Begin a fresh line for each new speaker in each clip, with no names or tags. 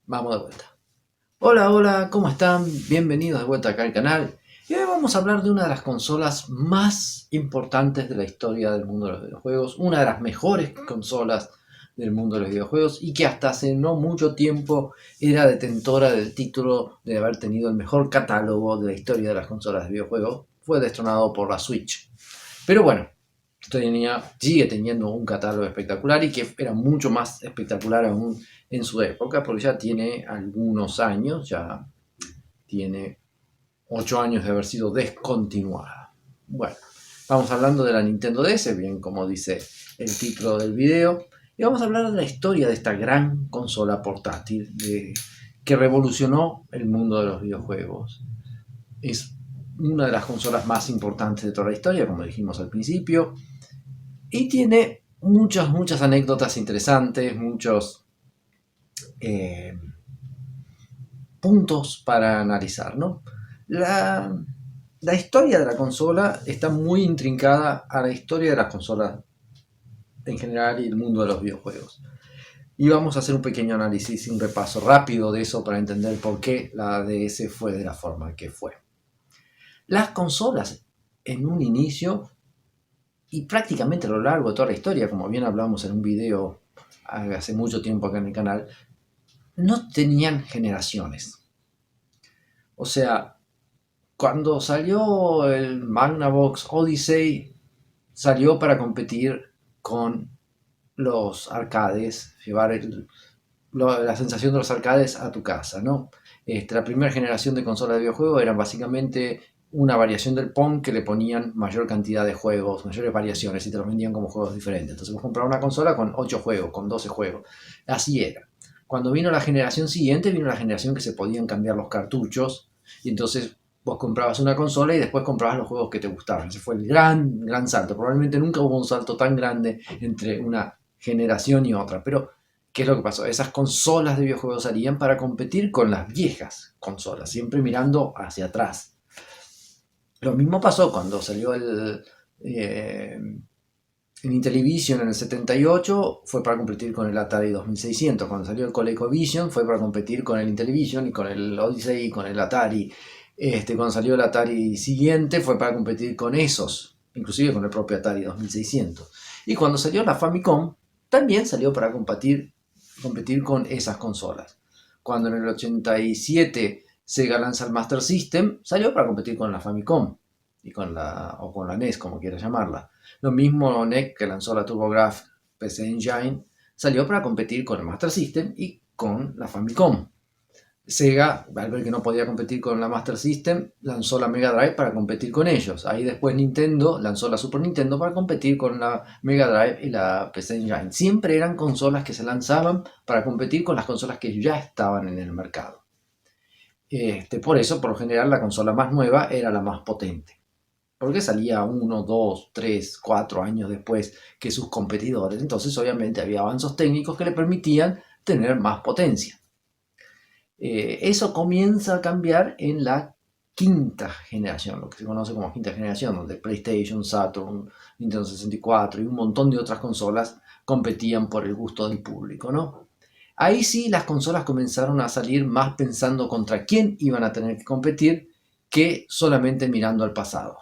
Vamos de vuelta. Hola, hola, ¿cómo están? Bienvenidos de vuelta acá al canal. Y hoy vamos a hablar de una de las consolas más importantes de la historia del mundo de los videojuegos, una de las mejores consolas del mundo de los videojuegos y que hasta hace no mucho tiempo era detentora del título de haber tenido el mejor catálogo de la historia de las consolas de videojuegos. Fue destronado por la Switch. Pero bueno, sigue teniendo un catálogo espectacular y que era mucho más espectacular aún en su época, porque ya tiene algunos años, ya tiene 8 años de haber sido descontinuada. Bueno, estamos hablando de la Nintendo DS, bien como dice el título del video, y vamos a hablar de la historia de esta gran consola portátil que revolucionó el mundo de los videojuegos. Es una de las consolas más importantes de toda la historia, como dijimos al principio, y tiene muchas anécdotas interesantes, muchos eh, puntos para analizar, ¿no? La, la historia de la consola está muy intrincada a la historia de las consolas en general y el mundo de los videojuegos. Y vamos a hacer un pequeño análisis, un repaso rápido de eso para entender por qué la DS fue de la forma que fue. Las consolas en un inicio y prácticamente a lo largo de toda la historia, como bien hablamos en un video hace mucho tiempo acá en el canal, no tenían generaciones. O sea, cuando salió el Magnavox Odyssey, salió para competir con los arcades, llevar la sensación de los arcades a tu casa, ¿no? La primera generación de consolas de videojuegos era básicamente una variación del Pong que le ponían mayor cantidad de juegos, mayores variaciones y te los vendían como juegos diferentes. Entonces vos comprabas una consola con 8 juegos, con 12 juegos. Así era. Cuando vino la generación siguiente, vino la generación que se podían cambiar los cartuchos y entonces vos comprabas una consola y después comprabas los juegos que te gustaban. Ese fue el gran salto. Probablemente nunca hubo un salto tan grande entre una generación y otra, pero ¿qué es lo que pasó? Esas consolas de videojuegos salían para competir con las viejas consolas, siempre mirando hacia atrás. Lo mismo pasó cuando salió el Intellivision en el 78, fue para competir con el Atari 2600. Cuando salió el ColecoVision fue para competir con el Intellivision y con el Odyssey y con el Atari. Cuando salió el Atari siguiente fue para competir con esos, inclusive con el propio Atari 2600. Y cuando salió la Famicom, también salió para competir con esas consolas. Cuando en el 87 Sega lanza el Master System, salió para competir con la Famicom y con la NES, como quieras llamarla. Lo mismo NEC, que lanzó la TurboGrafx PC Engine, salió para competir con el Master System y con la Famicom. Sega, al ver que no podía competir con la Master System, lanzó la Mega Drive para competir con ellos. Ahí después Nintendo lanzó la Super Nintendo para competir con la Mega Drive y la PC Engine. Siempre eran consolas que se lanzaban para competir con las consolas que ya estaban en el mercado. Por eso, por lo general, la consola más nueva era la más potente, porque salía 1, 2, 3, 4 años después que sus competidores. Entonces, obviamente, había avances técnicos que le permitían tener más potencia. Eso comienza a cambiar en la quinta generación, lo que se conoce como quinta generación, donde PlayStation, Saturn, Nintendo 64 y un montón de otras consolas competían por el gusto del público, ¿no? Ahí sí las consolas comenzaron a salir más pensando contra quién iban a tener que competir que solamente mirando al pasado.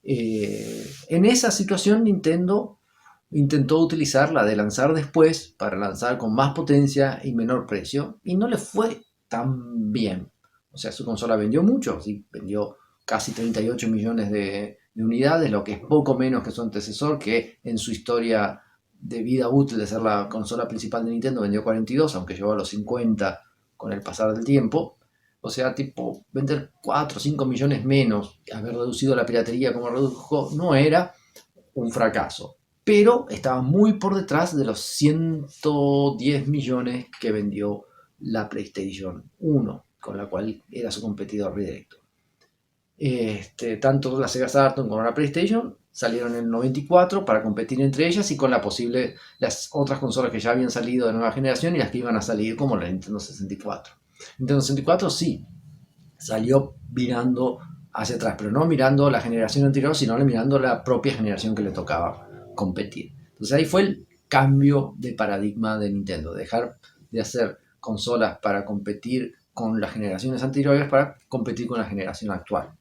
En esa situación Nintendo intentó utilizar la de lanzar después para lanzar con más potencia y menor precio y no le fue tan bien. O sea, su consola vendió mucho, ¿sí? Vendió casi 38 millones de unidades, lo que es poco menos que su antecesor, que en su historia de vida útil de ser la consola principal de Nintendo vendió 42, aunque llegó a los 50 con el pasar del tiempo. O sea, tipo, vender 4 o 5 millones menos, haber reducido la piratería como redujo, no era un fracaso. Pero estaba muy por detrás de los 110 millones que vendió la PlayStation 1, con la cual era su competidor directo. Tanto la Sega Saturn como la PlayStation salieron en el 94 para competir entre ellas y con las otras consolas que ya habían salido de nueva generación y las que iban a salir como la Nintendo 64. Nintendo 64 sí, salió mirando hacia atrás, pero no mirando la generación anterior, sino mirando la propia generación que le tocaba competir. Entonces ahí fue el cambio de paradigma de Nintendo, dejar de hacer consolas para competir con las generaciones anteriores, para competir con la generación actual.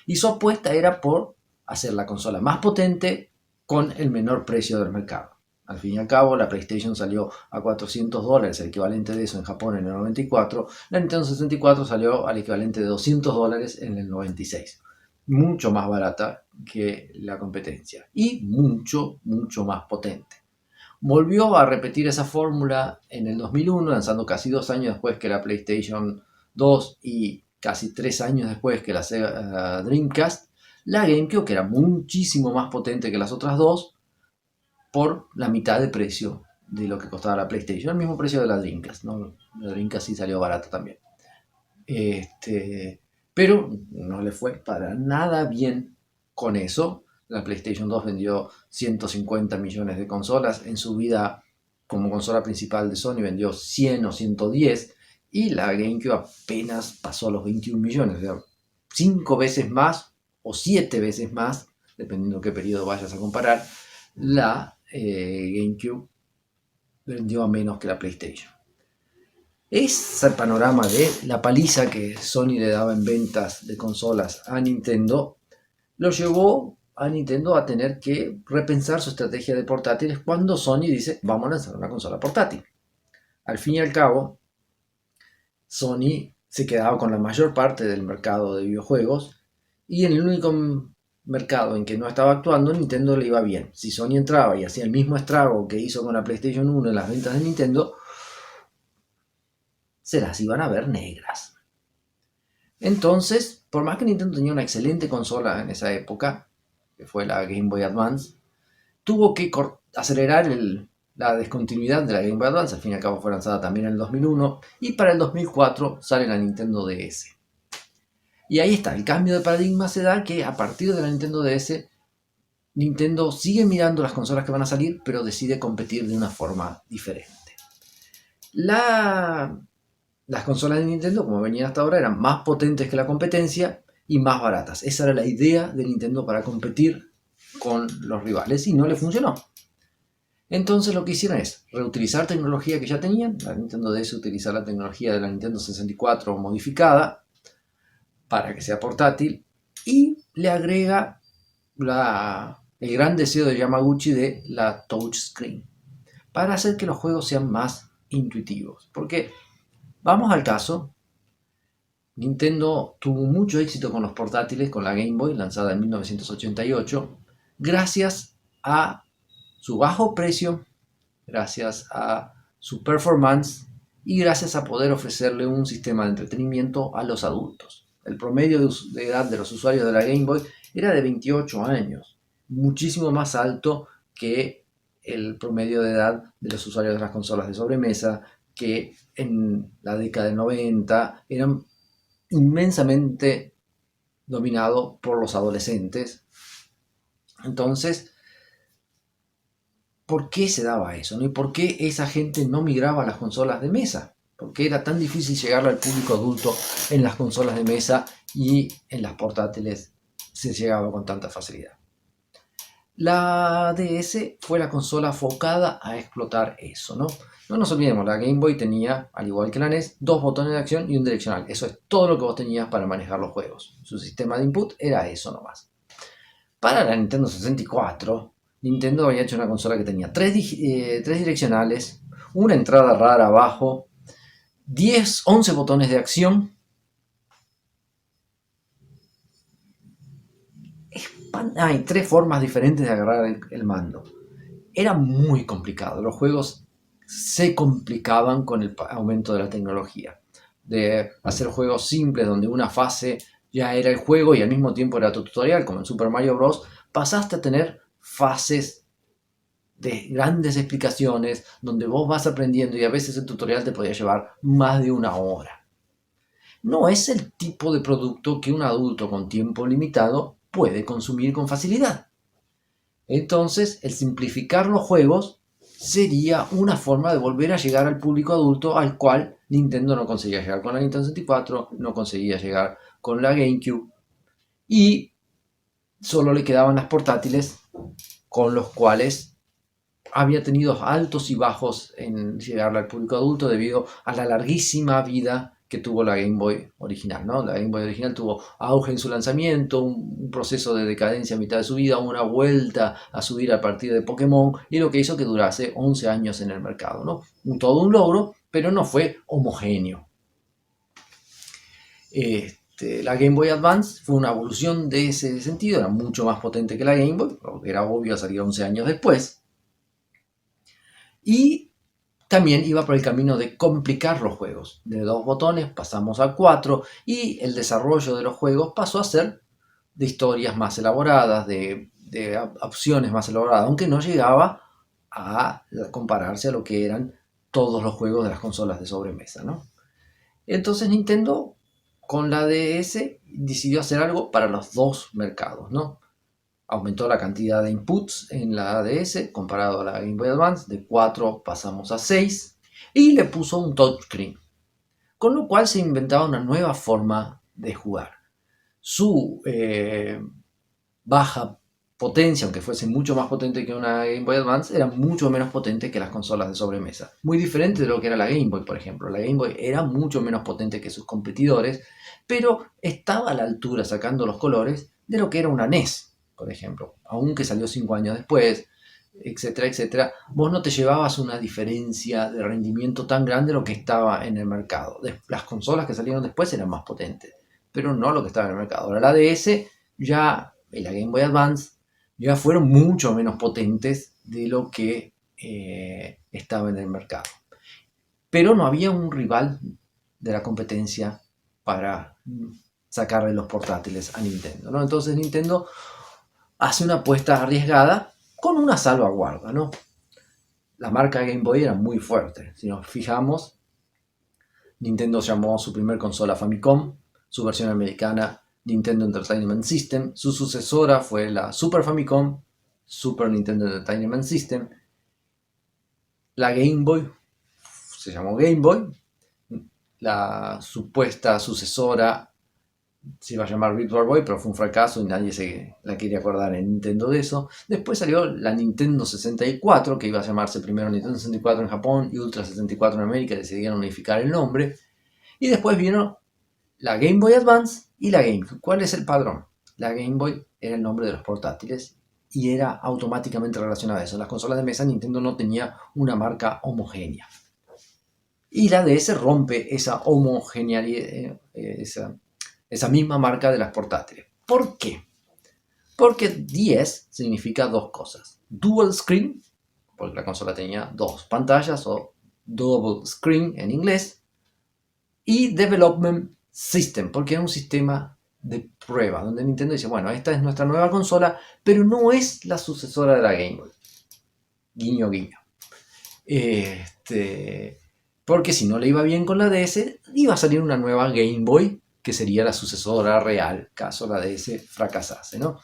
Y su apuesta era por hacer la consola más potente con el menor precio del mercado. Al fin y al cabo, la PlayStation salió a $400, el equivalente de eso en Japón en el 94. La Nintendo 64 salió al equivalente de $200 en el 96. Mucho más barata que la competencia y mucho, mucho más potente. Volvió a repetir esa fórmula en el 2001, lanzando casi 2 años después que la PlayStation 2 y casi 3 años después que la Sega Dreamcast, la GameCube, que era muchísimo más potente que las otras dos, por la mitad de precio de lo que costaba la PlayStation, el mismo precio de la Dreamcast, ¿no? La Dreamcast sí salió barata también. Pero no le fue para nada bien con eso. La PlayStation 2 vendió 150 millones de consolas. En su vida como consola principal de Sony vendió 100 o 110. Y la GameCube apenas pasó los 21 millones. O sea, 5 veces más o 7 veces más, dependiendo qué periodo vayas a comparar, la GameCube vendió a menos que la PlayStation. Ese panorama de la paliza que Sony le daba en ventas de consolas a Nintendo lo llevó a Nintendo a tener que repensar su estrategia de portátiles cuando Sony dice vamos a lanzar una consola portátil. Al fin y al cabo, Sony se quedaba con la mayor parte del mercado de videojuegos y en el único mercado en que no estaba actuando, Nintendo le iba bien. Si Sony entraba y hacía el mismo estrago que hizo con la PlayStation 1 en las ventas de Nintendo, se las iban a ver negras. Entonces, por más que Nintendo tenía una excelente consola en esa época, que fue la Game Boy Advance, tuvo que acelerar la descontinuidad de la Game Boy Advance. Al fin y al cabo fue lanzada también en el 2001 y para el 2004 sale la Nintendo DS. Y ahí está, el cambio de paradigma se da que a partir de la Nintendo DS, Nintendo sigue mirando las consolas que van a salir, pero decide competir de una forma diferente. Las consolas de Nintendo, como venían hasta ahora, eran más potentes que la competencia y más baratas. Esa era la idea de Nintendo para competir con los rivales y no le funcionó. Entonces lo que hicieron es reutilizar tecnología que ya tenían. La Nintendo DS utiliza la tecnología de la Nintendo 64 modificada para que sea portátil y le agrega el gran deseo de Yamaguchi de la touchscreen para hacer que los juegos sean más intuitivos. Porque vamos al caso, Nintendo tuvo mucho éxito con los portátiles, con la Game Boy lanzada en 1988, gracias a su bajo precio, gracias a su performance y gracias a poder ofrecerle un sistema de entretenimiento a los adultos. El promedio de edad de los usuarios de la Game Boy era de 28 años, muchísimo más alto que el promedio de edad de los usuarios de las consolas de sobremesa, que en la década del 90 eran inmensamente dominados por los adolescentes. Entonces, ¿por qué se daba eso? ¿No? ¿Y por qué esa gente no migraba a las consolas de mesa? ¿Por qué era tan difícil llegar al público adulto en las consolas de mesa y en las portátiles se llegaba con tanta facilidad? La DS fue la consola enfocada a explotar eso, ¿no? No nos olvidemos, la Game Boy tenía, al igual que la NES, 2 botones de acción y un direccional. Eso es todo lo que vos tenías para manejar los juegos. Su sistema de input era eso nomás. Para la Nintendo 64, Nintendo había hecho una consola que tenía 3 direccionales, una entrada rara abajo, 11 botones de acción. Hay 3 formas diferentes de agarrar el mando. Era muy complicado. Los juegos se complicaban con el aumento de la tecnología. De hacer juegos simples donde una fase ya era el juego y al mismo tiempo era tu tutorial, como en Super Mario Bros., pasaste a tener fases de grandes explicaciones donde vos vas aprendiendo y a veces el tutorial te podía llevar más de 1 hora. No es el tipo de producto que un adulto con tiempo limitado puede consumir con facilidad. Entonces, el simplificar los juegos sería una forma de volver a llegar al público adulto al cual Nintendo no conseguía llegar con la Nintendo 64, no conseguía llegar con la GameCube y solo le quedaban las portátiles con los cuales había tenido altos y bajos en llegarle al público adulto debido a la larguísima vida que tuvo la Game Boy original, ¿no? La Game Boy original tuvo auge en su lanzamiento, un proceso de decadencia a mitad de su vida, una vuelta a subir a partir de Pokémon, y lo que hizo que durase 11 años en el mercado, ¿no? Todo un logro, pero no fue homogéneo. La Game Boy Advance fue una evolución de ese sentido, era mucho más potente que la Game Boy, porque era obvio, salir 11 años después. Y también iba por el camino de complicar los juegos. De 2 botones pasamos a 4 y el desarrollo de los juegos pasó a ser de historias más elaboradas, de opciones más elaboradas, aunque no llegaba a compararse a lo que eran todos los juegos de las consolas de sobremesa, ¿no? Entonces Nintendo, con la DS, decidió hacer algo para los dos mercados, ¿no? Aumentó la cantidad de inputs en la DS comparado a la Game Boy Advance, de 4 pasamos a 6, y le puso un touchscreen, con lo cual se inventaba una nueva forma de jugar. Su baja potencia, aunque fuese mucho más potente que una Game Boy Advance, era mucho menos potente que las consolas de sobremesa. Muy diferente de lo que era la Game Boy, por ejemplo. La Game Boy era mucho menos potente que sus competidores, pero estaba a la altura, sacando los colores, de lo que era una NES, por ejemplo. Aunque salió 5 años después, etcétera, etcétera, vos no te llevabas una diferencia de rendimiento tan grande de lo que estaba en el mercado. Las consolas que salieron después eran más potentes, pero no lo que estaba en el mercado. Ahora la DS ya, y la Game Boy Advance, ya fueron mucho menos potentes de lo que estaba en el mercado. Pero no había un rival de la competencia para sacarle los portátiles a Nintendo, ¿no? Entonces Nintendo hace una apuesta arriesgada con una salvaguarda, ¿no? La marca Game Boy era muy fuerte. Si nos fijamos, Nintendo llamó su primer consola Famicom, su versión americana Nintendo Entertainment System, su sucesora fue la Super Famicom, Super Nintendo Entertainment System. La Game Boy se llamó Game Boy, la supuesta sucesora se iba a llamar Virtual Boy, pero fue un fracaso y nadie se la quería acordar en Nintendo de eso. Después salió la Nintendo 64, que iba a llamarse primero Nintendo 64 en Japón y Ultra 64 en América, decidieron unificar el nombre. Y después vino la Game Boy Advance y la GameCube. ¿Cuál es el padrón? La Game Boy era el nombre de los portátiles y era automáticamente relacionada a eso. En las consolas de mesa Nintendo no tenía una marca homogénea. Y la DS rompe esa homogeneidad, esa misma marca de las portátiles. ¿Por qué? Porque 10 significa dos cosas. Dual screen, porque la consola tenía dos pantallas, o double screen en inglés. Y development system, porque era un sistema de prueba, donde Nintendo dice, bueno, esta es nuestra nueva consola, pero no es la sucesora de la Game Boy. Guiño, guiño. Porque si no le iba bien con la DS, iba a salir una nueva Game Boy, que sería la sucesora real, caso la DS fracasase, ¿no?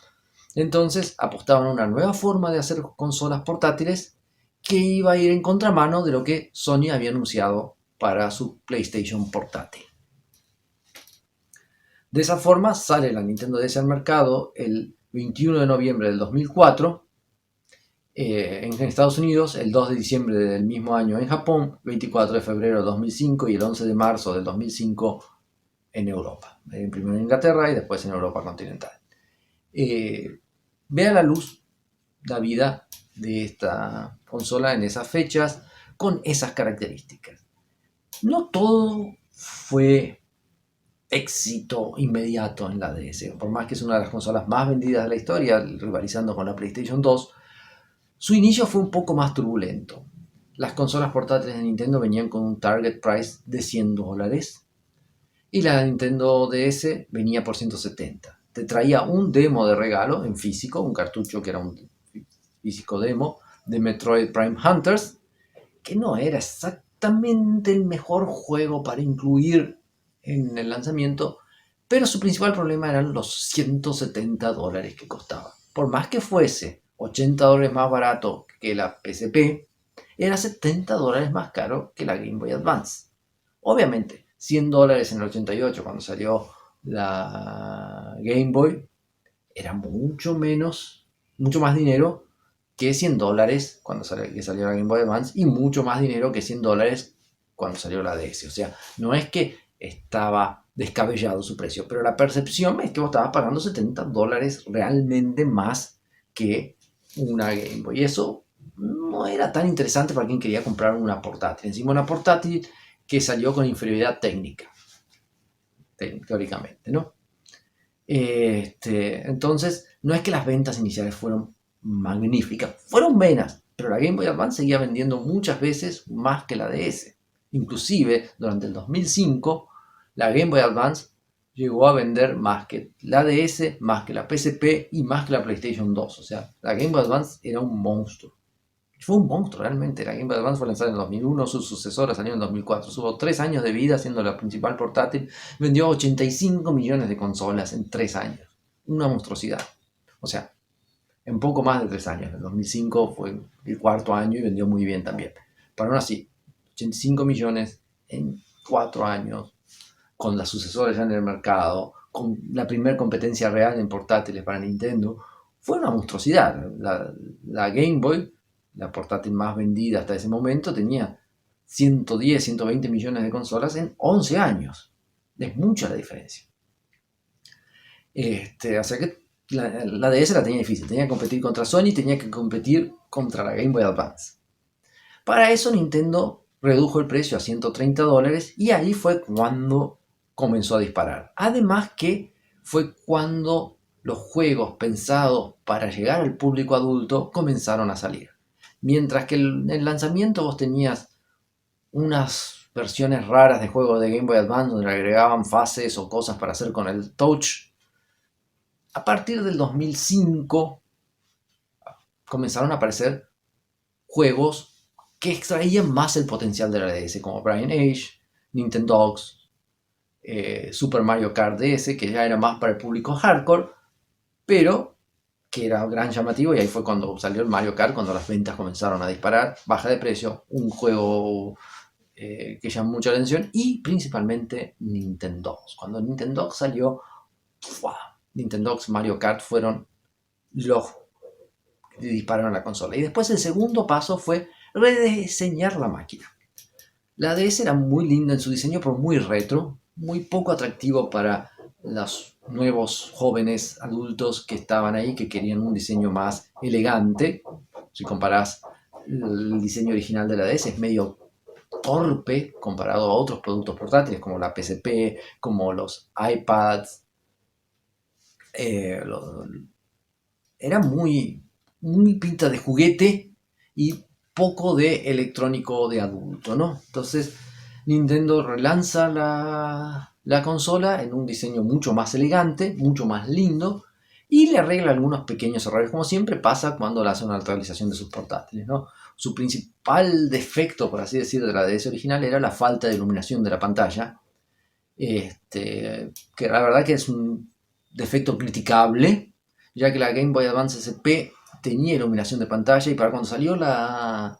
Entonces apostaban a una nueva forma de hacer consolas portátiles que iba a ir en contramano de lo que Sony había anunciado para su PlayStation portátil. De esa forma sale la Nintendo DS al mercado el 21 de noviembre del 2004 en Estados Unidos, el 2 de diciembre del mismo año en Japón, 24 de febrero de 2005 y el 11 de marzo del 2005 en Europa. Primero en Inglaterra y después en Europa continental. Ve a la luz la vida de esta consola en esas fechas con esas características. No todo fue éxito inmediato en la DS. Por más que es una de las consolas más vendidas de la historia, rivalizando con la PlayStation 2, su inicio fue un poco más turbulento. Las consolas portátiles de Nintendo venían con un target price de $100 y la Nintendo DS venía por 170. Te traía un demo de regalo en físico, un cartucho que era un físico demo de Metroid Prime Hunters, que no era exactamente el mejor juego para incluir en el lanzamiento, pero su principal problema eran los $170 que costaba. Por más que fuese $80 más barato que la PSP, era $70 más caro que la Game Boy Advance. Obviamente, $100 en el 88 cuando salió la Game Boy era mucho más dinero que $100 cuando salió la Game Boy Advance y mucho más dinero que $100 cuando salió la DS. O sea, no es que estaba descabellado su precio, pero la percepción es que vos estabas pagando $70 realmente más que una Game Boy. Y eso no era tan interesante para quien quería comprar una portátil. Encima una portátil que salió con inferioridad técnica, teóricamente, ¿no? Entonces, no es que las ventas iniciales fueron magníficas, fueron buenas, pero la Game Boy Advance seguía vendiendo muchas veces más que la DS. Inclusive, durante el 2005, la Game Boy Advance llegó a vender más que la DS, más que la PSP y más que la PlayStation 2. O sea, la Game Boy Advance era un monstruo. Fue un monstruo realmente. La Game Boy Advance fue lanzada en 2001, su sucesora salió en 2004. Tuvo 3 años de vida siendo la principal portátil. Vendió 85 millones de consolas en 3 años. Una monstruosidad. O sea, en poco más de 3 años. En 2005 fue el 4.º año y vendió muy bien también. Pero aún así, 85 millones en 4 años, con la sucesora ya en el mercado, con la primera competencia real en portátiles para Nintendo, fue una monstruosidad. La Game Boy, la portátil más vendida hasta ese momento, tenía 110, 120 millones de consolas en 11 años. Es mucha la diferencia. O sea que la DS la tenía difícil. Tenía que competir contra Sony, tenía que competir contra la Game Boy Advance. Para eso Nintendo redujo el precio a $130 y ahí fue cuando comenzó a disparar. Además que fue cuando los juegos pensados para llegar al público adulto comenzaron a salir. Mientras que en el lanzamiento vos tenías unas versiones raras de juegos de Game Boy Advance donde le agregaban fases o cosas para hacer con el touch. A partir del 2005 comenzaron a aparecer juegos que extraían más el potencial de la DS, como Brian Age, Nintendogs, Super Mario Kart DS, que ya era más para el público hardcore, pero que era gran llamativo, y ahí fue cuando salió el Mario Kart, cuando las ventas comenzaron a disparar, baja de precio, un juego que llamó mucha atención, y principalmente Nintendogs. Cuando Nintendogs salió, ¡fua! Nintendogs, Mario Kart fueron los que dispararon la consola. Y después el segundo paso fue rediseñar la máquina. La DS era muy linda en su diseño, pero muy retro, muy poco atractivo para los nuevos jóvenes adultos que estaban ahí, que querían un diseño más elegante. Si comparás el diseño original de la DS, es medio torpe comparado a otros productos portátiles como la PSP, como los iPads. Era muy pinta de juguete y poco de electrónico de adulto, ¿no? Entonces Nintendo relanza la consola en un diseño mucho más elegante, mucho más lindo, y le arregla algunos pequeños errores, como siempre pasa cuando le hace una actualización de sus portátiles, ¿no? Su principal defecto, por así decir, de la DS original era la falta de iluminación de la pantalla, que la verdad que es un defecto criticable, ya que la Game Boy Advance SP tenía iluminación de pantalla, y para cuando salió la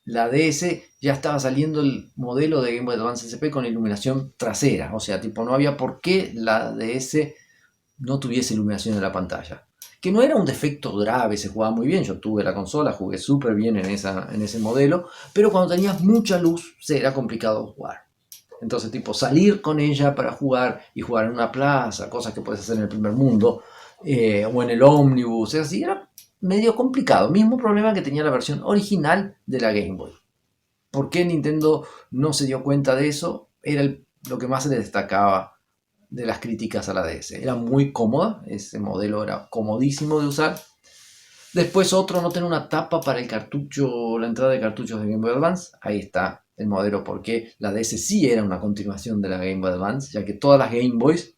DS ya estaba saliendo el modelo de Game Boy Advance SP con iluminación trasera, o sea, tipo no había por qué la DS no tuviese iluminación en la pantalla. Que no era un defecto grave, se jugaba muy bien, yo tuve la consola, jugué súper bien en ese modelo, pero cuando tenías mucha luz era complicado jugar. Entonces, tipo, salir con ella para jugar y jugar en una plaza, cosas que puedes hacer en el primer mundo, o en el ómnibus, así, era medio complicado. Mismo problema que tenía la versión original de la Game Boy. ¿Por qué Nintendo no se dio cuenta de eso? Era lo que más se le destacaba de las críticas a la DS. Era muy cómoda, ese modelo era comodísimo de usar. Después otro, no tener una tapa para el cartucho, la entrada de cartuchos de Game Boy Advance. Ahí está el modelo porque la DS sí era una continuación de la Game Boy Advance, ya que todas las Game Boys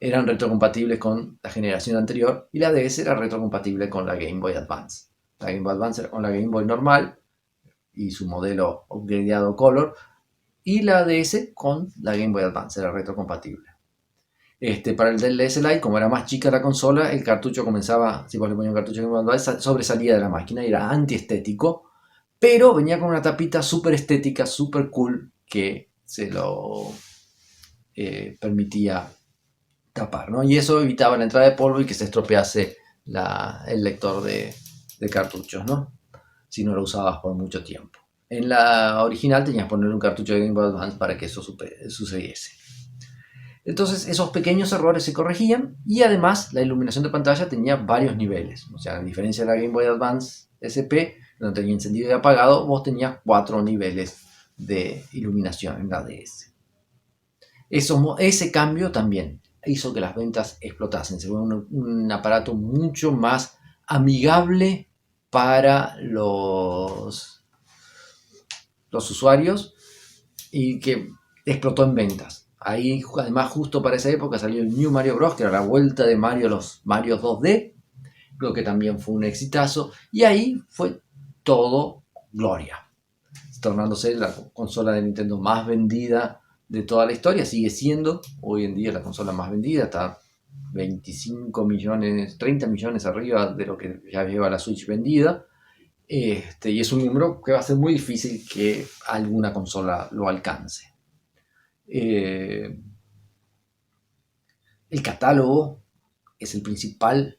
eran retrocompatibles con la generación anterior y la DS era retrocompatible con la Game Boy Advance. La Game Boy Advance era con la Game Boy normal y su modelo upgradeado Color, y la DS con la Game Boy Advance era retrocompatible. Para el DS Lite, como era más chica la consola, el cartucho comenzaba, si vos le ponías un cartucho de Game Boy Advance, sobresalía de la máquina y era antiestético, pero venía con una tapita súper estética, súper cool, que se lo permitía tapar, ¿no? Y eso evitaba la entrada de polvo y que se estropease el lector de de cartuchos, ¿no? Si no lo usabas por mucho tiempo. En la original tenías que poner un cartucho de Game Boy Advance para que eso sucediese. Entonces esos pequeños errores se corregían y además la iluminación de pantalla tenía varios niveles. O sea, a diferencia de la Game Boy Advance SP, donde tenía encendido y apagado, vos tenías 4 niveles de iluminación en la DS. Ese cambio también hizo que las ventas explotasen. Se volvió un aparato mucho más amigable para los usuarios y que explotó en ventas. Ahí, además, justo para esa época salió el New Mario Bros., que era la vuelta de Mario, los Mario 2D, lo que también fue un exitazo, y ahí fue todo gloria, tornándose la consola de Nintendo más vendida de toda la historia. Sigue siendo hoy en día la consola más vendida, está 25 millones, 30 millones arriba de lo que ya lleva la Switch vendida. Y es un número que va a ser muy difícil que alguna consola lo alcance. El catálogo es el principal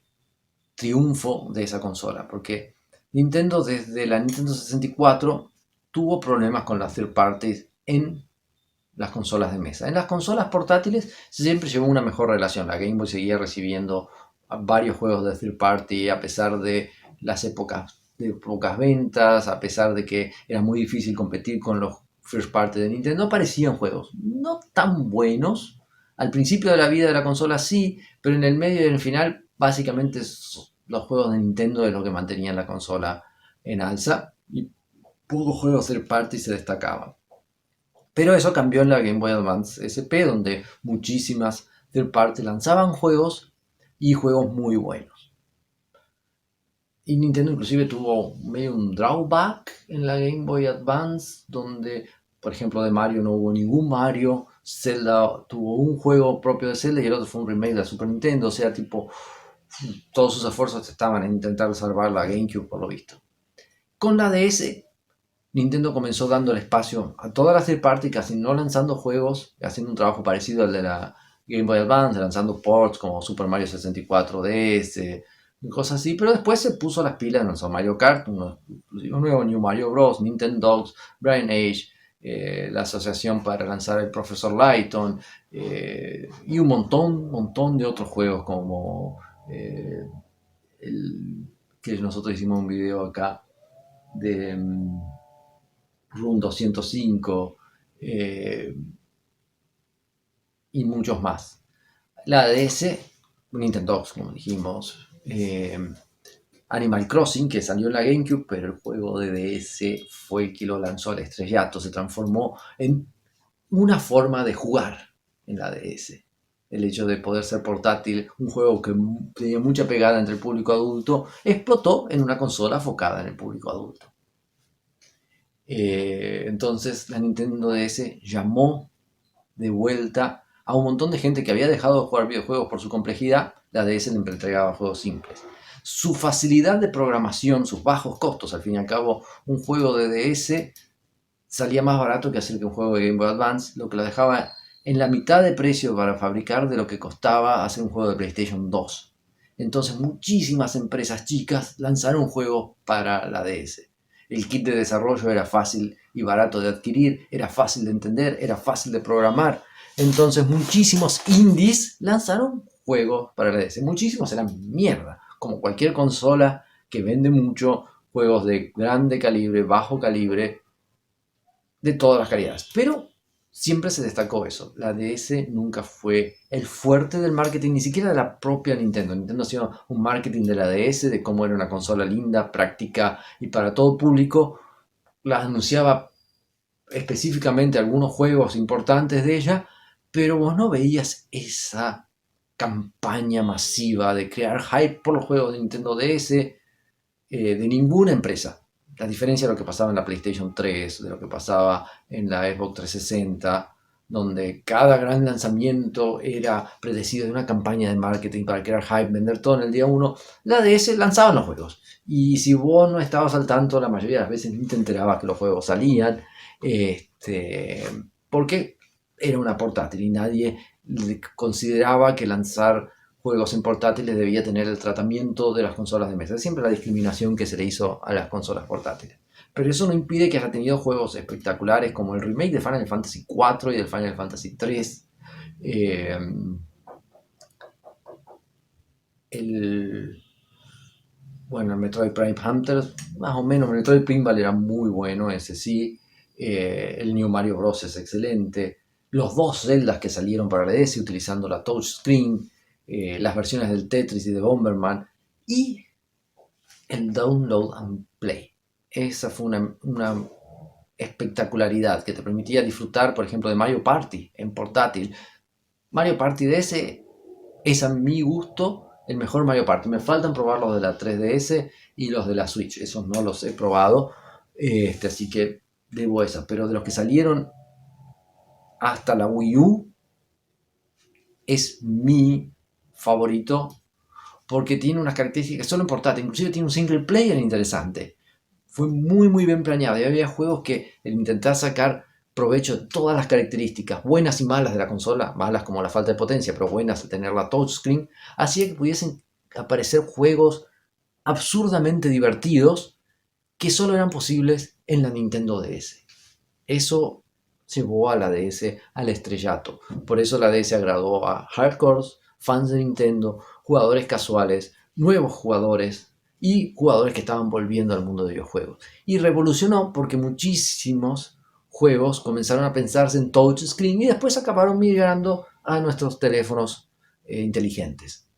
triunfo de esa consola, porque Nintendo desde la Nintendo 64 tuvo problemas con las third parties en las consolas de mesa. En las consolas portátiles siempre llevó una mejor relación. La Game Boy seguía recibiendo varios juegos de third party a pesar de las épocas de pocas ventas, a pesar de que era muy difícil competir con los first party de Nintendo. Aparecían juegos no tan buenos. Al principio de la vida de la consola sí, pero en el medio y en el final básicamente los juegos de Nintendo es lo que mantenían la consola en alza y pocos juegos third party se destacaban. Pero eso cambió en la Game Boy Advance SP, donde muchísimas third party lanzaban juegos y juegos muy buenos. Y Nintendo inclusive tuvo medio un drawback en la Game Boy Advance, donde, por ejemplo, de Mario no hubo ningún Mario, Zelda tuvo un juego propio de Zelda y el otro fue un remake de la Super Nintendo, o sea, tipo, todos sus esfuerzos estaban en intentar salvar la GameCube, por lo visto. Con la DS, Nintendo comenzó dando el espacio a todas las third party, casi no lanzando juegos, haciendo un trabajo parecido al de la Game Boy Advance, lanzando ports como Super Mario 64 DS, cosas así, pero después se puso las pilas, lanzó Mario Kart, un nuevo New Mario Bros., Nintendogs, Brain Age, la asociación para lanzar el Professor Layton, y un montón de otros juegos como que nosotros hicimos un video acá de Room 205 y muchos más. La DS, Nintendogs, como dijimos, Animal Crossing, que salió en la GameCube, pero el juego de DS fue el que lo lanzó al estrellato, se transformó en una forma de jugar en la DS. El hecho de poder ser portátil, un juego que tenía mucha pegada entre el público adulto, explotó en una consola enfocada en el público adulto. Entonces la Nintendo DS llamó de vuelta a un montón de gente que había dejado de jugar videojuegos por su complejidad. La DS le entregaba juegos simples. Su facilidad de programación, sus bajos costos, al fin y al cabo, un juego de DS salía más barato que hacer que un juego de Game Boy Advance, lo que lo dejaba en la mitad de precio para fabricar de lo que costaba hacer un juego de PlayStation 2. Entonces muchísimas empresas chicas lanzaron juegos para la DS. El kit de desarrollo era fácil y barato de adquirir, era fácil de entender, era fácil de programar. Entonces muchísimos indies lanzaron juegos para la DS. Muchísimos eran mierda, como cualquier consola que vende mucho, juegos de grande calibre, bajo calibre, de todas las calidades. Pero siempre se destacó eso. La DS nunca fue el fuerte del marketing, ni siquiera de la propia Nintendo. Nintendo hacía un marketing de la DS, de cómo era una consola linda, práctica y para todo público. La anunciaba específicamente algunos juegos importantes de ella, pero vos no veías esa campaña masiva de crear hype por los juegos de Nintendo DS de ninguna empresa. La diferencia de lo que pasaba en la PlayStation 3, de lo que pasaba en la Xbox 360, donde cada gran lanzamiento era predecido de una campaña de marketing para crear hype, vender todo en el día 1, la DS lanzaban los juegos. Y si vos no estabas al tanto, la mayoría de las veces ni te enterabas que los juegos salían, porque era una portátil y nadie consideraba que lanzar juegos en portátiles debía tener el tratamiento de las consolas de mesa. Es siempre la discriminación que se le hizo a las consolas portátiles. Pero eso no impide que haya tenido juegos espectaculares como el remake de Final Fantasy IV y del Final Fantasy III. El Metroid Prime Hunters, más o menos. Metroid Pinball era muy bueno, ese sí. El New Mario Bros. Es excelente. Los dos Zeldas que salieron para la DS utilizando la touchscreen. Las versiones del Tetris y de Bomberman. Y el Download and Play. Esa fue una espectacularidad que te permitía disfrutar, por ejemplo, de Mario Party en portátil. Mario Party DS es a mi gusto el mejor Mario Party. Me faltan probar los de la 3DS y los de la Switch. Esos no los he probado. Así que debo esa. Pero de los que salieron hasta la Wii U, es mi favorito. Porque tiene unas características solo en portátil. Inclusive tiene un single player interesante. Fue muy muy bien planeado. Y había juegos que el intentar sacar provecho de todas las características, buenas y malas de la consola, malas como la falta de potencia, pero buenas al tener la touchscreen, hacía que pudiesen aparecer juegos absurdamente divertidos que solo eran posibles en la Nintendo DS. Eso llevó a la DS al estrellato. Por eso la DS agradó a hardcores, fans de Nintendo, jugadores casuales, nuevos jugadores y jugadores que estaban volviendo al mundo de videojuegos. Y revolucionó porque muchísimos juegos comenzaron a pensarse en touchscreen y después acabaron migrando a nuestros teléfonos inteligentes.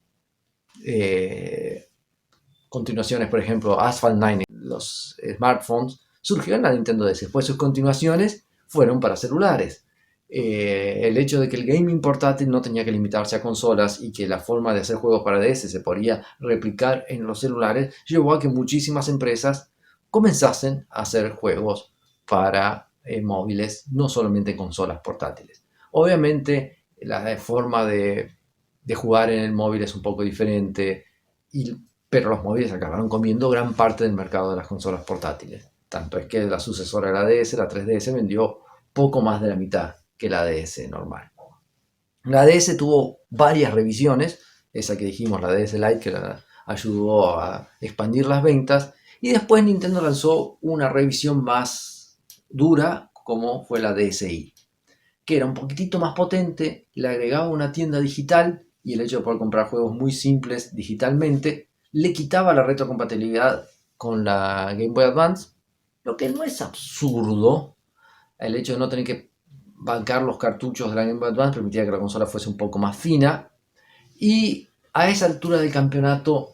Continuaciones, por ejemplo, Asphalt 9, los smartphones, surgió en la Nintendo DS. Después sus continuaciones fueron para celulares. El hecho de que el gaming portátil no tenía que limitarse a consolas y que la forma de hacer juegos para DS se podía replicar en los celulares llevó a que muchísimas empresas comenzasen a hacer juegos para móviles, no solamente consolas portátiles. Obviamente la forma de jugar en el móvil es un poco diferente, pero los móviles acabaron comiendo gran parte del mercado de las consolas portátiles. Tanto es que la sucesora de la DS, la 3DS, vendió poco más de la mitad que la DS normal. La DS tuvo varias revisiones, esa que dijimos, la DS Lite, que ayudó a expandir las ventas, y después Nintendo lanzó una revisión más dura, como fue la DSi, que era un poquitito más potente, le agregaba una tienda digital, y el hecho de poder comprar juegos muy simples digitalmente le quitaba la retrocompatibilidad con la Game Boy Advance, lo que no es absurdo. El hecho de no tener que bancar los cartuchos de la Game Boy Advance permitía que la consola fuese un poco más fina. Y a esa altura del campeonato,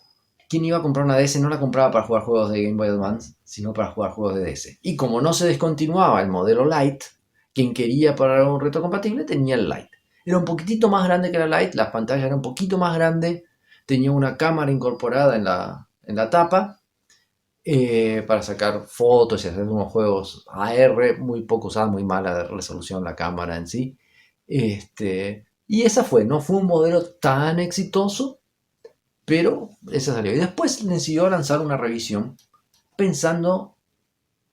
quien iba a comprar una DS no la compraba para jugar juegos de Game Boy Advance, sino para jugar juegos de DS. Y como no se descontinuaba el modelo Lite, quien quería para un retrocompatible tenía el Lite. Era un poquitito más grande que la Lite, las pantallas eran un poquito más grandes, tenía una cámara incorporada en la tapa, para sacar fotos y hacer unos juegos AR, muy poco usada, muy mala de resolución la cámara en sí. Y esa no fue un modelo tan exitoso, pero esa salió. Y después decidió lanzar una revisión pensando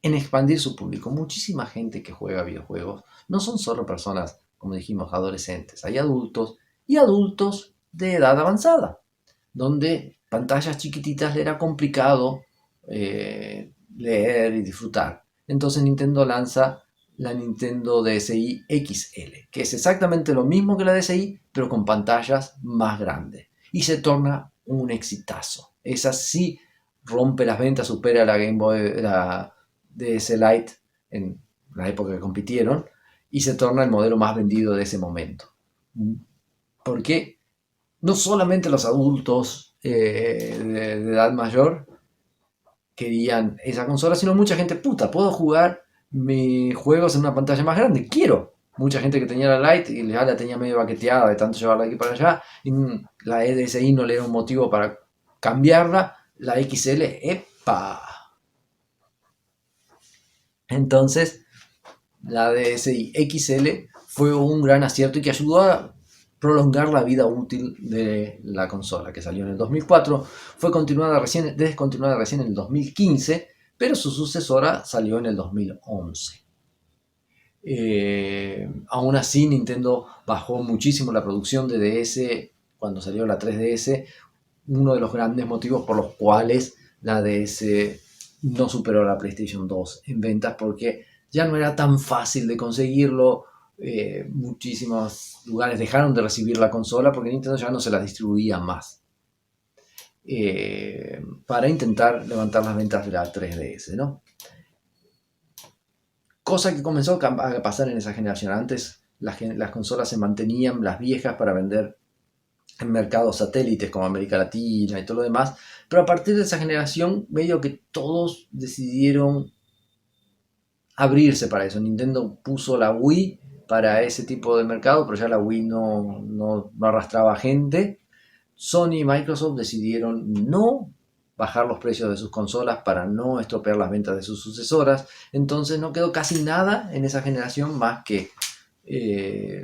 en expandir su público. Muchísima gente que juega videojuegos no son solo personas, como dijimos, adolescentes. Hay adultos y adultos de edad avanzada, donde pantallas chiquititas le era complicado leer y disfrutar. Entonces Nintendo lanza la Nintendo DSi XL, que es exactamente lo mismo que la DSi, pero con pantallas más grandes. Y se torna un exitazo. Esa sí rompe las ventas, supera la Game Boy, la DS Lite en la época que compitieron, y se torna el modelo más vendido de ese momento. Porque no solamente los adultos de edad mayor querían esa consola, sino mucha gente, puedo jugar mis juegos en una pantalla más grande, quiero. Mucha gente que tenía la Lite y ya la tenía medio baqueteada de tanto llevarla aquí para allá, y la DSi no le era un motivo para cambiarla, la XL, ¡epa! Entonces, la DSi XL fue un gran acierto y que ayudó a prolongar la vida útil de la consola, que salió en el 2004, fue descontinuada recién en el 2015, pero su sucesora salió en el 2011. Aún así, Nintendo bajó muchísimo la producción de DS cuando salió la 3DS, uno de los grandes motivos por los cuales la DS no superó a la PlayStation 2 en ventas, porque ya no era tan fácil de conseguirlo. Muchísimos lugares dejaron de recibir la consola porque Nintendo ya no se la distribuía más, para intentar levantar las ventas de la 3DS, ¿no? Cosa que comenzó a pasar en esa generación. Antes las consolas se mantenían, las viejas, para vender en mercados satélites como América Latina y todo lo demás, pero a partir de esa generación medio que todos decidieron abrirse para eso. Nintendo puso la Wii para ese tipo de mercado, pero ya la Wii no arrastraba gente. Sony y Microsoft decidieron no bajar los precios de sus consolas para no estropear las ventas de sus sucesoras. Entonces no quedó casi nada en esa generación más que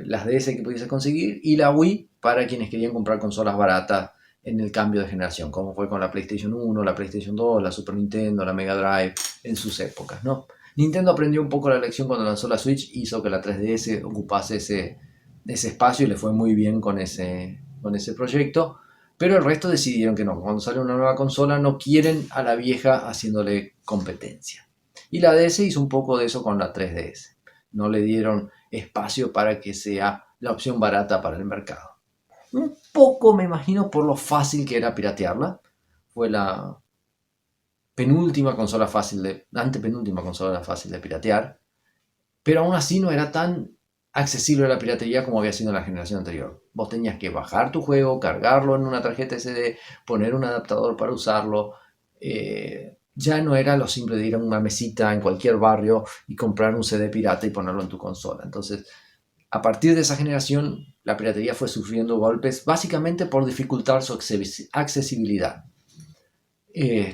las DS que pudiese conseguir y la Wii para quienes querían comprar consolas baratas en el cambio de generación, como fue con la PlayStation 1, la PlayStation 2, la Super Nintendo, la Mega Drive en sus épocas, ¿no? Nintendo aprendió un poco la lección cuando lanzó la Switch, hizo que la 3DS ocupase ese espacio y le fue muy bien con ese proyecto. Pero el resto decidieron que no. Cuando sale una nueva consola no quieren a la vieja haciéndole competencia. Y la DS hizo un poco de eso con la 3DS. No le dieron espacio para que sea la opción barata para el mercado. Un poco, me imagino, por lo fácil que era piratearla. Fue la antepenúltima consola fácil de piratear. Pero aún así no era tan accesible la piratería como había sido en la generación anterior. Vos tenías que bajar tu juego, cargarlo en una tarjeta SD, poner un adaptador para usarlo. Ya no era lo simple de ir a una mesita en cualquier barrio y comprar un CD pirata y ponerlo en tu consola. Entonces, a partir de esa generación, la piratería fue sufriendo golpes básicamente por dificultar su accesibilidad.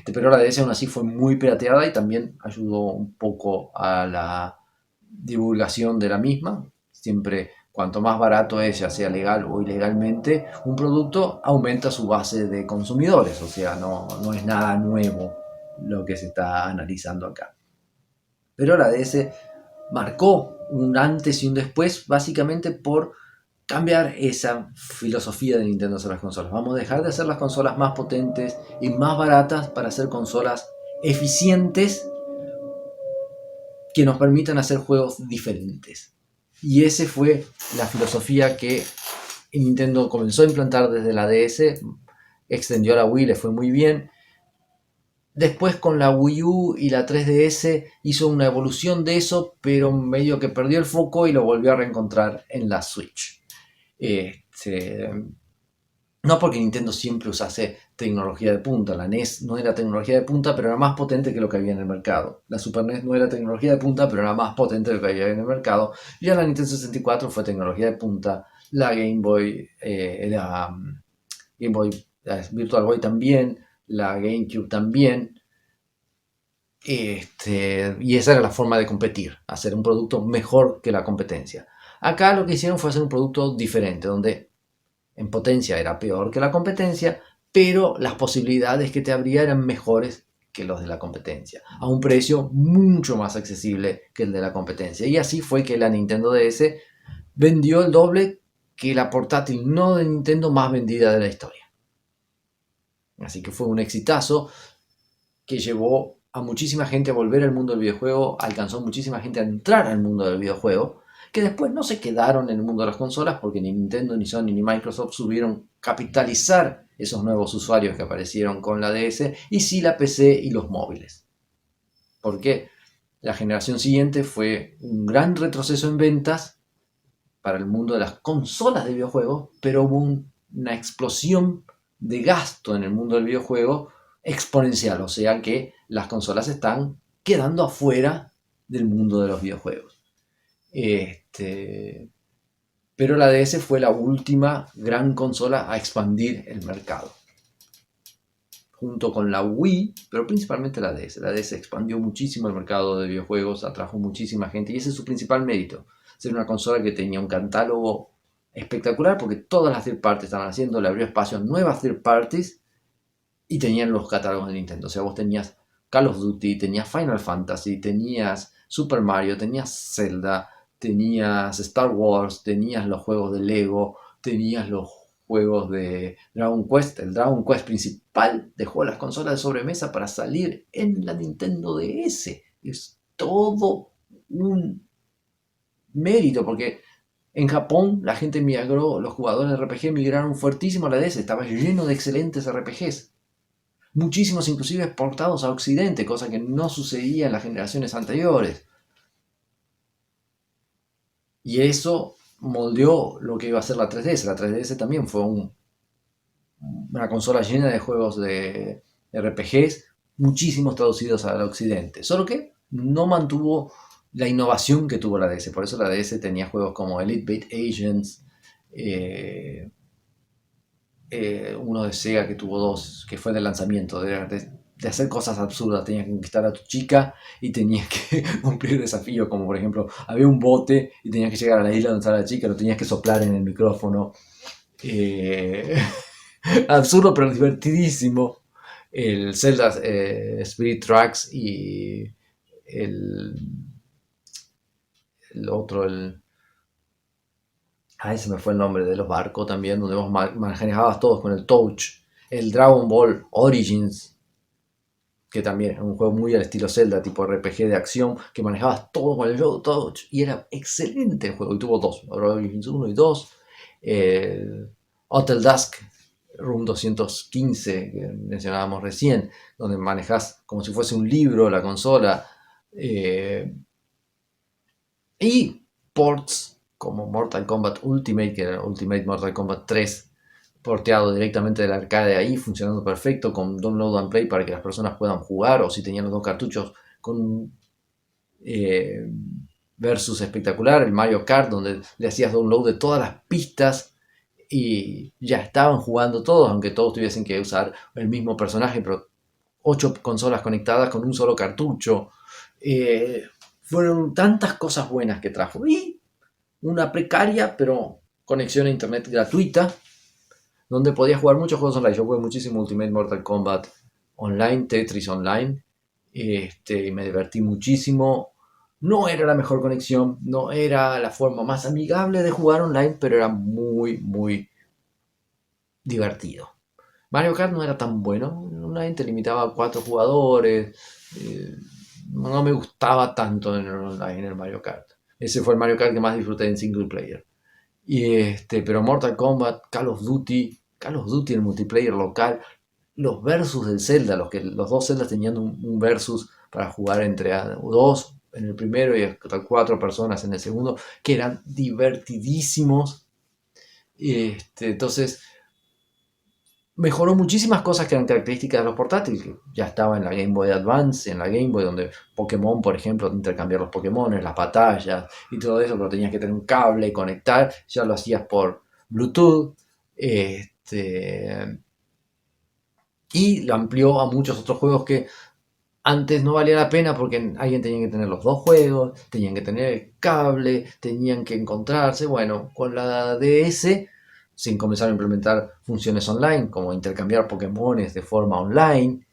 Pero la DS aún así fue muy pirateada y también ayudó un poco a la divulgación de la misma. Siempre, cuanto más barato es, ya sea legal o ilegalmente, un producto, aumenta su base de consumidores. O sea, no es nada nuevo lo que se está analizando acá. Pero la DS marcó un antes y un después, básicamente por cambiar esa filosofía de Nintendo hacia las consolas. Vamos a dejar de hacer las consolas más potentes y más baratas para hacer consolas eficientes que nos permitan hacer juegos diferentes. Y esa fue la filosofía que Nintendo comenzó a implantar desde la DS, extendió a la Wii, le fue muy bien. Después con la Wii U y la 3DS hizo una evolución de eso, pero medio que perdió el foco y lo volvió a reencontrar en la Switch. No porque Nintendo siempre usase tecnología de punta. La NES no era tecnología de punta, pero era más potente que lo que había en el mercado. La Super NES no era tecnología de punta, pero era más potente que lo que había en el mercado. Y la Nintendo 64 fue tecnología de punta. La Game Boy, la Virtual Boy también. La GameCube también. Y esa era la forma de competir, hacer un producto mejor que la competencia. Acá lo que hicieron fue hacer un producto diferente, donde en potencia era peor que la competencia, pero las posibilidades que te abría eran mejores que los de la competencia, a un precio mucho más accesible que el de la competencia. Y así fue que la Nintendo DS vendió el doble que la portátil no de Nintendo más vendida de la historia. Así que fue un exitazo que llevó a muchísima gente a volver al mundo del videojuego, alcanzó muchísima gente a entrar al mundo del videojuego, que después no se quedaron en el mundo de las consolas porque ni Nintendo, ni Sony, ni Microsoft supieron capitalizar esos nuevos usuarios que aparecieron con la DS, y sí la PC y los móviles. Porque la generación siguiente fue un gran retroceso en ventas para el mundo de las consolas de videojuegos, pero hubo una explosión de gasto en el mundo del videojuego exponencial, o sea que las consolas están quedando afuera del mundo de los videojuegos. Pero la DS fue la última gran consola a expandir el mercado. Junto con la Wii, pero principalmente la DS. La DS expandió muchísimo el mercado de videojuegos, atrajo muchísima gente y ese es su principal mérito. Ser una consola que tenía un catálogo espectacular porque todas las third parties estaban haciendo, le abrió espacio a nuevas third parties y tenían los catálogos de Nintendo. O sea, vos tenías Call of Duty, tenías Final Fantasy, tenías Super Mario, tenías Zelda, tenías Star Wars, tenías los juegos de Lego, tenías los juegos de Dragon Quest. El Dragon Quest principal dejó las consolas de sobremesa para salir en la Nintendo DS. Es todo un mérito, porque en Japón la gente migró, los jugadores de RPG migraron fuertísimo a la DS, estaba lleno de excelentes RPGs. Muchísimos inclusive exportados a Occidente, cosa que no sucedía en las generaciones anteriores. Y eso moldeó lo que iba a ser la 3DS. La 3DS también fue una consola llena de juegos de RPGs, muchísimos traducidos al occidente. Solo que no mantuvo la innovación que tuvo la DS. Por eso la DS tenía juegos como Elite Beat Agents, uno de Sega que tuvo dos, que fue de lanzamiento, de hacer cosas absurdas. Tenías que conquistar a tu chica y tenías que cumplir desafíos, como por ejemplo, había un bote y tenías que llegar a la isla donde estaba la chica, lo tenías que soplar en el micrófono. Absurdo pero divertidísimo. El Zelda Spirit Tracks y el otro, se me fue el nombre, de los barcos también, donde vos manejabas todos con el touch. El Dragon Ball Origins, que también es un juego muy al estilo Zelda, tipo RPG de acción, que manejabas todo con el touch y era excelente el juego. Y tuvo dos, Origins 1 y 2. Hotel Dusk Room 215, que mencionábamos recién, donde manejas como si fuese un libro la consola. Y ports como Mortal Kombat Ultimate, que era Ultimate Mortal Kombat 3, porteado directamente del arcade ahí, funcionando perfecto, con download and play para que las personas puedan jugar, o si tenían los dos cartuchos, con versus espectacular. El Mario Kart, donde le hacías download de todas las pistas y ya estaban jugando todos, aunque todos tuviesen que usar el mismo personaje, pero 8 consolas conectadas con un solo cartucho. Fueron tantas cosas buenas que trajo. Y una precaria, pero conexión a internet gratuita, donde podías jugar muchos juegos online. Yo jugué muchísimo Ultimate Mortal Kombat Online, Tetris Online, y me divertí muchísimo. No era la mejor conexión, no era la forma más amigable de jugar online, pero era muy, muy divertido. Mario Kart no era tan bueno, online te limitaba a 4 jugadores, no me gustaba tanto en el online, en el Mario Kart. Ese fue el Mario Kart que más disfruté en single player. Pero Mortal Kombat, Call of Duty el multiplayer local, los versus del Zelda, los dos Zeldas tenían un versus para jugar entre dos en el primero y hasta 4 personas en el segundo, que eran divertidísimos. Entonces mejoró muchísimas cosas que eran características de los portátiles, que ya estaba en la Game Boy Advance, en la Game Boy, donde Pokémon, por ejemplo, intercambiar los Pokémon, las batallas y todo eso, pero tenías que tener un cable y conectar, ya lo hacías por Bluetooth, y lo amplió a muchos otros juegos que antes no valía la pena porque alguien tenía que tener los dos juegos, tenían que tener el cable, tenían que encontrarse. Bueno, con la DS se comenzaron a implementar funciones online, como intercambiar Pokémones de forma online.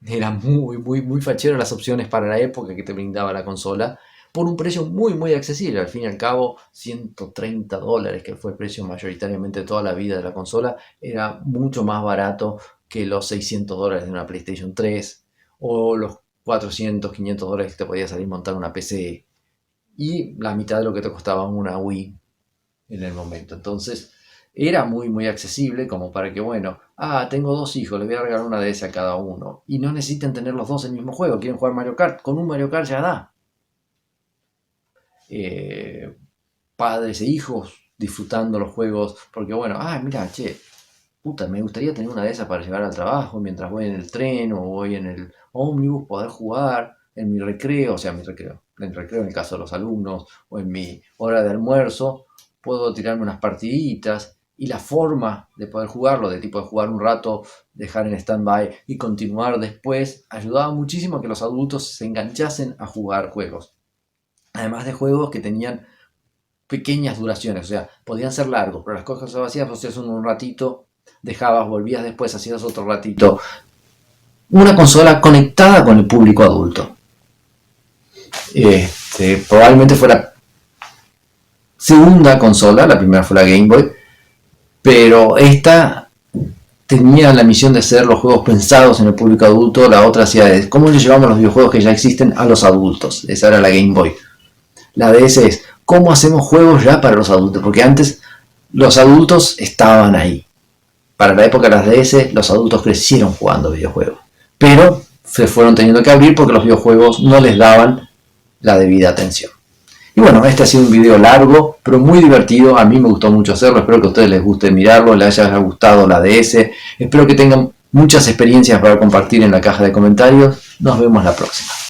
Eran muy, muy, muy fachero las opciones para la época que te brindaba la consola, por un precio muy, muy accesible. Al fin y al cabo, $130, que fue el precio mayoritariamente de toda la vida de la consola, era mucho más barato que los $600 de una PlayStation 3 o los $400, $500 que te podía salir montar una PC, y la mitad de lo que te costaba una Wii en el momento. Entonces era muy, muy accesible, como para que, bueno, tengo 2 hijos, les voy a regalar una DS a cada uno, y no necesitan tener los dos el mismo juego. Quieren jugar Mario Kart, con un Mario Kart ya da. Padres e hijos disfrutando los juegos, porque bueno, mira, puta, me gustaría tener una de esas para llevar al trabajo mientras voy en el tren o voy en el ómnibus, poder jugar en mi recreo, en el recreo en el caso de los alumnos, o en mi hora de almuerzo, puedo tirarme unas partiditas. Y la forma de poder jugarlo, de tipo de jugar un rato, dejar en stand-by y continuar después, ayudaba muchísimo a que los adultos se enganchasen a jugar juegos. Además de juegos que tenían pequeñas duraciones, o sea, podían ser largos, pero las cosas se hacías, hacías un ratito, dejabas, volvías después, hacías otro ratito. Una consola conectada con el público adulto. Probablemente fuera segunda consola, la primera fue la Game Boy, pero esta tenía la misión de ser los juegos pensados en el público adulto, la otra hacía de cómo le llevamos los videojuegos que ya existen a los adultos, esa era la Game Boy. La DS es cómo hacemos juegos ya para los adultos, porque antes los adultos estaban ahí. Para la época de las DS, los adultos crecieron jugando videojuegos, pero se fueron teniendo que abrir porque los videojuegos no les daban la debida atención. Y bueno, este ha sido un video largo, pero muy divertido. A mí me gustó mucho hacerlo. Espero que a ustedes les guste mirarlo, les haya gustado la DS. Espero que tengan muchas experiencias para compartir en la caja de comentarios. Nos vemos la próxima.